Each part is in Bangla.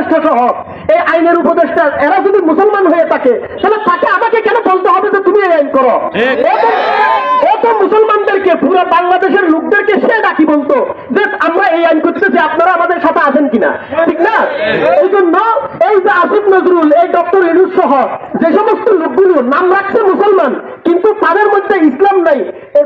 উপদেষ্টা সহ এই আইনের উপদেষ্টা এরা যদি মুসলমান হয়ে থাকে তাহলে তাকে আমাকে কেন বলতে হবে যে তুমি এই আইন করো? এত মুসলমানদেরকে পুরো বাংলাদেশের লোকদেরকে সে ডাকি বলতো যে আমরা এই আইন করতেছি, আপনারা আমাদের সাথে আছেন কিনা, ঠিক না? এই জন্য এই যে আসিফ নজরুল, এই ডক্টর ইউনূস সহ যে সমস্ত লোকগুলো নাম রাখছে মুসলমান কিন্তু তাদের মধ্যে ইসলাম নাই,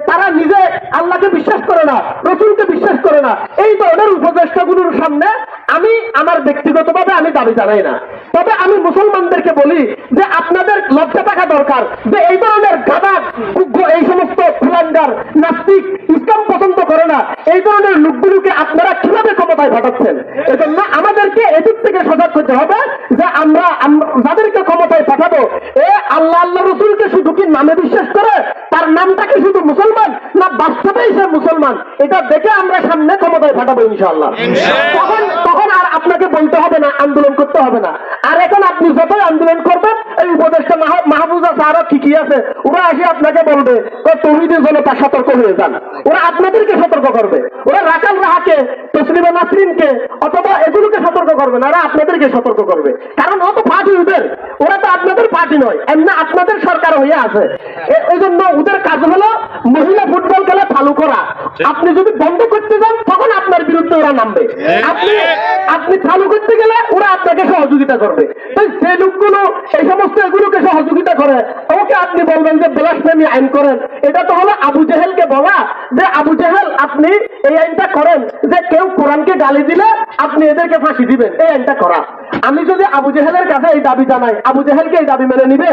তারা নিজে আল্লাহকে বিশ্বাস করে না, রসুলকে বিশ্বাস করে না, এই ধরনের উপদেষ্টাগুলোর সামনে আমি আমার ব্যক্তিগতভাবে আমি দাবি জানাই না। তবে আমি মুসলমানদেরকে বলি যে আপনাদের লজ্জা থাকা দরকার যে এই ধরনের গাদা এই সমস্ত ফুলাঙ্গার নাস্তিক ইসলাম পছন্দ করে না এই ধরনের লোকগুলোকে আপনারা কিভাবে ক্ষমতায় পাঠাচ্ছেন। এজন্য আমাদেরকে এদিক থেকে সজাগ করতে হবে যে আমরা যাদেরকে ক্ষমতায় পাঠাবো আল্লাহ আল্লাহ রসুলকে শুধু কি নামে বিশ্বাস করে, তার নামটা কি শুধু মুসলমান না বাস্তবেই সে মুসলমান, এটা দেখে আমরা সামনে ক্ষমতায় পাঠাবো ইনশাআল্লাহ। তখন আর আপনাকে বলতে হবে না, আন্দোলন করতে হবে না। আর এখন আপনি যতই আন্দোলন করবেন এই উপদেষ্টা মাহফুজ আছে আরো ঠিকই আছে, ওরা আসে আপনাকে বলবে তৌহিদের জনতা সতর্ক হয়ে যান, ওরা আপনাদেরকে সতর্ক করবে, ওরা রাকাল রাহাকে তসলিমা নাসরিনকে অথবা এগুলোকে সতর্ক করবে না, ওরা আপনাদেরকে সতর্ক করবে। কারণ ও তো পার্টি ওদের, ওরা তো আপনাদের পার্টি নয়, এমনি আপনাদের সরকার হয়ে আছে। এই জন্য ওদের কাজ হলো মহিলা ফুটবল খেলা চালু করা। আপনি যদি বন্ধ করতে যান তখন আপনার বিরুদ্ধে ওরা নামবে, আপনি চালু করতে গেলে ওরা আপনাকে সহযোগিতা করবে। তো যে লোকগুলো এই সমস্ত এগুলোকে সহযোগিতা করে ওকে আপনি বলবেন যে ব্লাসফেমি আইন করেন, এটা তো হলো আবু জেহেলকে বলা যে আবু জেহেল আপনি এই আইনটা করেন যে কেউ কোরআনকে গালি দিলে আপনি এদেরকে ফাঁসি দিবেন, এই আইনটা করা। আমি যদি আবু জেহেলের কাছে এই দাবি জানাই, আবু জেহেলকে এই দাবি মেনে নিবে?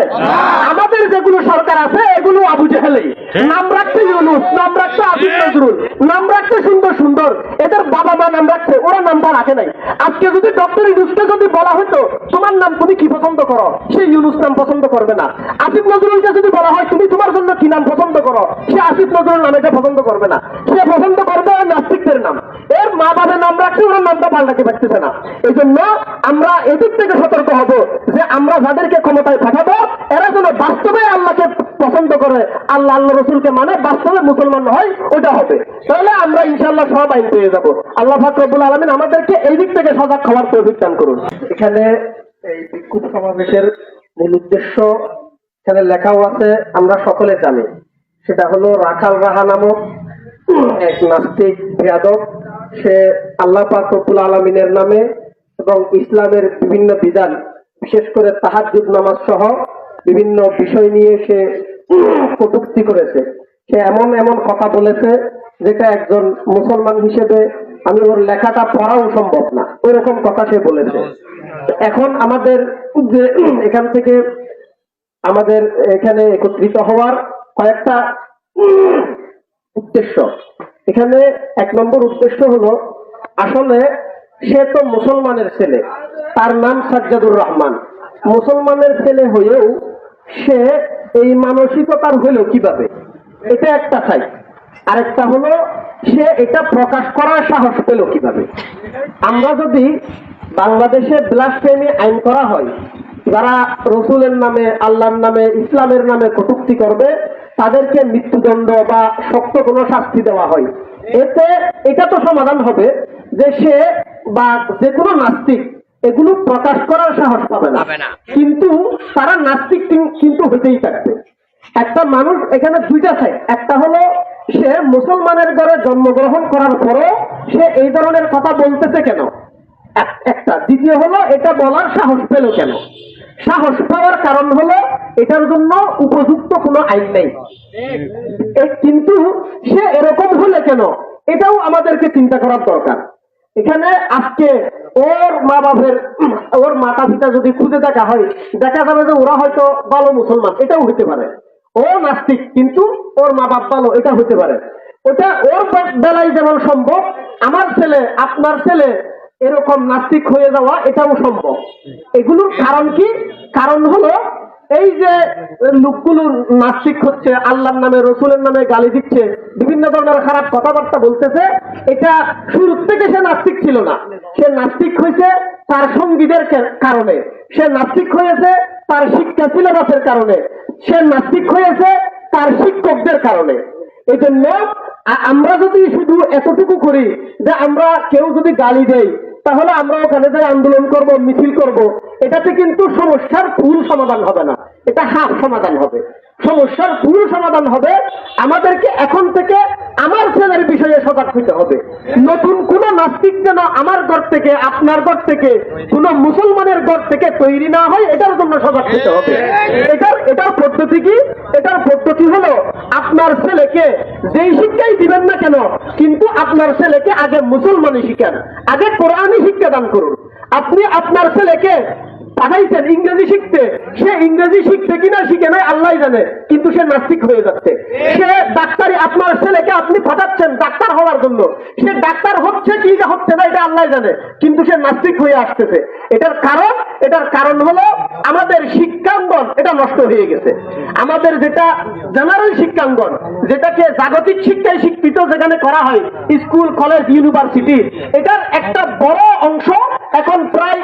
আমাদের যেগুলো সরকার আছে এগুলো আবু জেহেলই, নাম রাখছে ইউনূস, নাম রাখছে আসিফ নজরুল, নাম রাখছে সুন্দর সুন্দর, এদের বাবা মা নাম রাখছে, ওরা নামটা রাখে নাই। আজকে যদি ডক্টর ইউনূসকে যদি বলা হতো তোমার নাম তুমি কি পছন্দ করো, সে ইউনূস নাম পছন্দ করবে না। আসিফ নজরুলকে যদি বলা হয় তুমি তোমার জন্য কি নাম পছন্দ করো, সে আসিফ নজরুল নাম এটা পছন্দ করবে না, সে পছন্দ করবে নাস্তিকদের নাম। এর মা বাবার নাম রাখছে, ওরা নামটা পাল্টাতে পারতেছে না। এই জন্য আমরা এদিক থেকে সতর্ক হব যে আমরা যাদেরকে ক্ষমতায় পাঠাবো এরা যেন বাস্তবে আল্লাহকে পছন্দ করে, আল্লাহ আল্লাহ রসুলকে মানে, বাস্তবে মুসলমান হয়, ওটা হবে। তাহলে আমরা ইনশাআল্লাহ সব আইন পেয়ে যাবো। আল্লাহ পাক রব্বুল আলামিন আমাদেরকে এই দিক থেকে সজাগ হওয়ার তৌফিক দান করুন। এখানে এই বিক্ষোভ সমাবেশের মূল উদ্দেশ্য এখানে লেখাও আছে, আমরা সকলে জানি, সেটা হলো রাখাল রাহা নামক এক নাস্তিক বেয়াদব, সে আল্লাহ পাক রব্বুল আলামিনের নামে এবং ইসলামের বিভিন্ন বিধান বিশেষ করে তাহাজ্জুদ নামাজ সহ বিভিন্ন বিষয় নিয়ে সে কটূক্তি করেছে। সে এমন এমন কথা বলেছে যেটা একজন মুসলমান হিসেবে আমি ওর লেখাটা পড়াও সম্ভব না, ওইরকম কথা সে বলেছে। এখন আমাদের যে এখান থেকে আমাদের এখানে একত্রিত হওয়ার কয়েকটা উদ্দেশ্য। এখানে এক নম্বর উদ্দেশ্য হলো আসলে সে তো মুসলমানের ছেলে, তার নাম সাজ্জাদুর রহমান, মুসলমানের ছেলে হয়েও সে এই মানসিকতার হলো কিভাবে, এটা একটা সাইড। আরেকটা হলো সে এটা প্রকাশ করার সাহস পেল কিভাবে। আমরা যদি বাংলাদেশে ব্লাসফেমি আইন করা হয়, যারা রসুলের নামে, আল্লাহর নামে, ইসলামের নামে কটূক্তি করবে তাদেরকে মৃত্যুদণ্ড বা শক্ত কোনো শাস্তি দেওয়া হয়, এতে এটা তো সমাধান হবে যে সে বা যে কোনো নাস্তিক এগুলো প্রকাশ করার সাহস পাবে না। কিন্তু তারা নাস্তিক কিন্তু হইতেই থাকবে। একটা মানুষ এখানে দুইটা সাইড, একটা হলো সে মুসলমানের ঘরে জন্মগ্রহণ করার পরও সে এই ধরনের কথা বলতেছে কেন, একটা। দ্বিতীয় হলো এটা বলার সাহস পেল কেন। সাহস পাওয়ার কারণ হলো এটার জন্য উপযুক্ত কোনো আইন নেই। কিন্তু সে এরকম হলে কেন, এটাও আমাদেরকে চিন্তা করার দরকার। এখানে আজকে ওর মা বাপের, ওর মাতা পিতা যদি খুঁজে দেখা হয়, দেখা যাবে যে ওরা হয়তো ভালো মুসলমান, এটাও হইতে পারে। ও নাস্তিক কিন্তু ওর মা বাপ ভালো, এটা হইতে পারে। ওটা ওর বেলায় যেমন সম্ভব, আমার ছেলে, আপনার ছেলে এরকম নাস্তিক হয়ে যাওয়া এটাও সম্ভব। এগুলোর কারণ কি? কারণ হলো এই যে লোকগুলো নাস্তিক হচ্ছে, আল্লাহর নামে, রসুলের নামে গালি দিচ্ছে, বিভিন্ন ধরনের খারাপ কথাবার্তা বলতেছে, এটা শুরু থেকে সে নাস্তিক ছিল না। সে নাস্তিক হয়েছে তার সঙ্গীদের কারণে, সে নাস্তিক হয়েছে তার শিক্ষা সিলেবাসের কারণে, সে নাস্তিক হয়েছে তার শিক্ষকদের কারণে। এই জন্য আমরা যদি শুধু এতটুকু করি যে আমরা কেউ যদি গালি দেই তাহলে আমরা ওখানে যে আন্দোলন করব, মিছিল করব, এটাতে কিন্তু সমস্যার ফুল সমাধান হবে না, এটা হাফ সমাধান হবে। সমস্যার ফুল সমাধান হবে আমাদেরকে এখন থেকে আমার ছেলের বিষয়ে সজাগ হতে হবে। নতুন কোন নাস্তিক যেন আমার ঘর থেকে, আপনার ঘর থেকে, কোন মুসলমানের ঘর থেকে তৈরি না হয়, এটার জন্য সজাগ হতে হবে। এটার পদ্ধতি কি? এটার পদ্ধতি হলো আপনার ছেলেকে যেই শিক্ষাই দিবেন না কেন, কিন্তু আপনার ছেলেকে আগে মুসলমানি শিখান, আগে কোরআনি শিক্ষা দান করুন। আপনি আপনার ছেলেকে পাঠাইছেন ইংরেজি শিখতে, সে ইংরেজি শিখতে কিনা শিখে নাই আল্লাহ জানে, কিন্তু সে নাস্তিক হয়ে যাচ্ছে। সে ডাক্তারি, আপনার ছেলেকে আপনি পাঠাচ্ছেন ডাক্তার হওয়ার জন্য, সে ডাক্তার হচ্ছে কি হচ্ছে না এটা আল্লাহ জানে, কিন্তু সে নাস্তিক হয়ে আসতেছে। এটার কারণ হলো আমাদের শিক্ষাঙ্গন এটা নষ্ট হয়ে গেছে। আমাদের যেটা জেনারেল শিক্ষাঙ্গন, যেটাকে জাগতিক শিক্ষায় শিক্ষিত যেখানে করা হয়, স্কুল, কলেজ, ইউনিভার্সিটি, এটার একটা বড় অংশ এখন প্রায়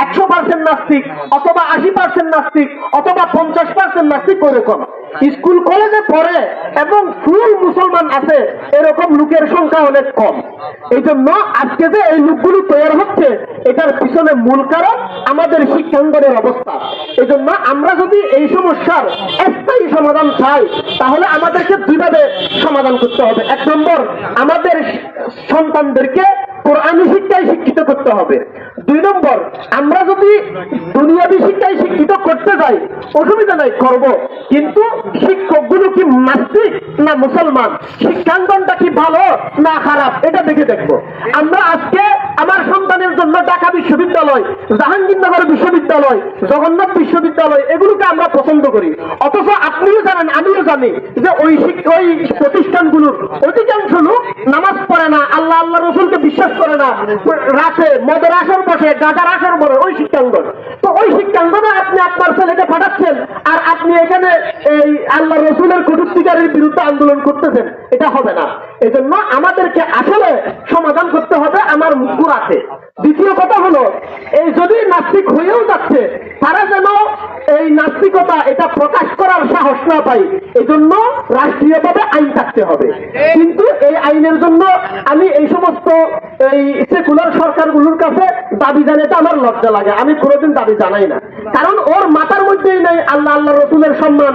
100% নাস্তিক, অথবা 80% নাস্তিক, অথবা 50% নাস্তিক, ওরকম স্কুল কলেজে পড়ে এবং ফুল মুসলমান আছে এরকম লোকের সংখ্যা অনেক কম। এই জন্য আজকে যে এই লোকগুলো তৈরি হচ্ছে, এটার পিছনে মূল কারণ আমাদের শিক্ষাঙ্গনের অবস্থা। এই জন্য আমরা যদি এই সমস্যার স্থায়ী সমাধান চাই, তাহলে আমাদেরকে দুইভাবে সমাধান করতে হবে। 1 নম্বর, আমাদের সন্তানদেরকে কোরআনী শিক্ষায় শিক্ষিত করতে হবে। 2 নম্বর, আমরা যদি দুনিয়াবী শিক্ষায় শিক্ষিত করতে যাই, অসুবিধা নাই, করব, কিন্তু শিক্ষকগুলো কি নাস্তিক না মুসলমান, শিক্ষাঙ্গনটা কি ভালো না খারাপ, এটা দেখে দেখবো। আমরা আজকে আমার সন্তানের জন্য ঢাকা বিশ্ববিদ্যালয়, জাহাঙ্গীরনগর বিশ্ববিদ্যালয়, জগন্নাথ বিশ্ববিদ্যালয়, এগুলোকে আমরা পছন্দ করি। অথচ আপনিও জানেন, আমিও জানি যে ওই প্রতিষ্ঠানগুলোর অধিকাংশ লোক নামাজ পড়ে না, আল্লাহ রসুলকে বিশ্বাস করে না, রাতে মদের আসর বসে, গাঁজার আসর বসে, ওই শিক্ষাঙ্গন। তো ওই শিক্ষাঙ্গনে আপনি আপনার ছেলেকে পাঠাচ্ছেন, আর আপনি এখানে এই আল্লাহ রসুলের কটূক্তিকারীর বিরুদ্ধে আন্দোলন করতেছেন, এটা হবে না। এই জন্য আমাদেরকে আসলে সমাধান করতে হবে আমার মুকুর আছে। দ্বিতীয় কথা হলো, এই যদি নাস্তিক হয়েও যাচ্ছে, তারা যেন এই নাস্তিকতা এটা প্রকাশ করার সাহস না পায়, এই জন্য রাষ্ট্রীয়ভাবে আইন থাকতে হবে। কিন্তু এই আইনের জন্য আমি এই সমস্ত এই সেকুলার সরকারগুলোর কাছে দাবি জানাতে আমার লজ্জা লাগে, আমি কোনোদিন দাবি জানাই না। কারণ ওর মাথার মধ্যেই নেই আল্লাহ রসুলের সম্মান,